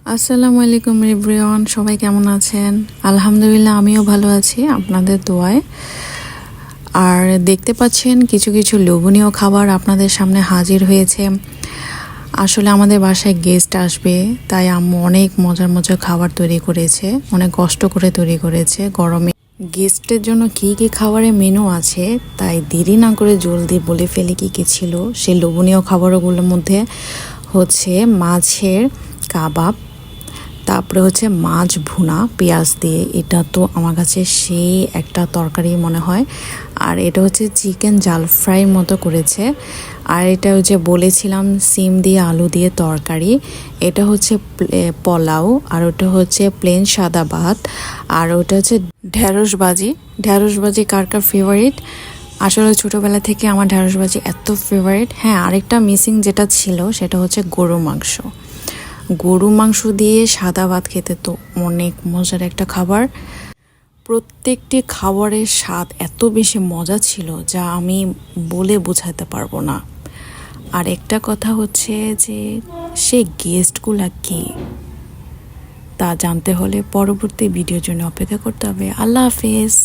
আসসালামু আলাইকুম এভরিওয়ান, সবাই কেমন আছেন? আলহামদুলিল্লাহ, আমিও ভালো আছি আপনাদের দোয়ায়। আর দেখতে পাচ্ছেন কিছু কিছু লোভনীয় খাবার আপনাদের সামনে হাজির হয়েছে। আসলে আমাদের বাসায় গেস্ট আসবে, তাই আম্মু অনেক মজার মজার খাবার তৈরি করেছে, অনেক কষ্ট করে তৈরি করেছে। গরমে গেস্টের জন্য কী কী খাবারের মেনু আছে তাই দেরি না করে জলদি বলে ফেলে কী কী ছিল। সেই লোভনীয় খাবারগুলোর মধ্যে হচ্ছে মাছের কাবাব, তারপরে হচ্ছে মাছ ভুনা পেঁয়াজ দিয়ে, এটা তো আমার কাছে সেই একটা তরকারি মনে হয়। আর এটা হচ্ছে চিকেন জাল ফ্রাই মতো করেছে। আর এটা হচ্ছে বলেছিলাম সিম দিয়ে আলু দিয়ে তরকারি। এটা হচ্ছে পোলাও, আর ওটা হচ্ছে প্লেন সাদা ভাত। আর ওটা হচ্ছে ঢ্যাঁড়সবাজি। ঢ্যাঁড়সবাজি কার কার ফেভারিট? আসলে ছোটোবেলা থেকে আমার ঢ্যাঁড়সবাজি এত ফেভারিট। হ্যাঁ, আরেকটা মিসিং যেটা ছিল সেটা হচ্ছে গরু মাংস দিয়ে সাদা ভাত খেতে তো অনেক মজার একটা খাবার। প্রত্যেকটি খাবারের স্বাদ এত বেশি মজা ছিল যা আমি বলে বোঝাতে পারবো না। আর একটা কথা হচ্ছে যে সেই গেস্টগুলা কে, তা জানতে হলে পরবর্তী ভিডিওর জন্য অপেক্ষা করতে হবে। আল্লাহ হাফেজ।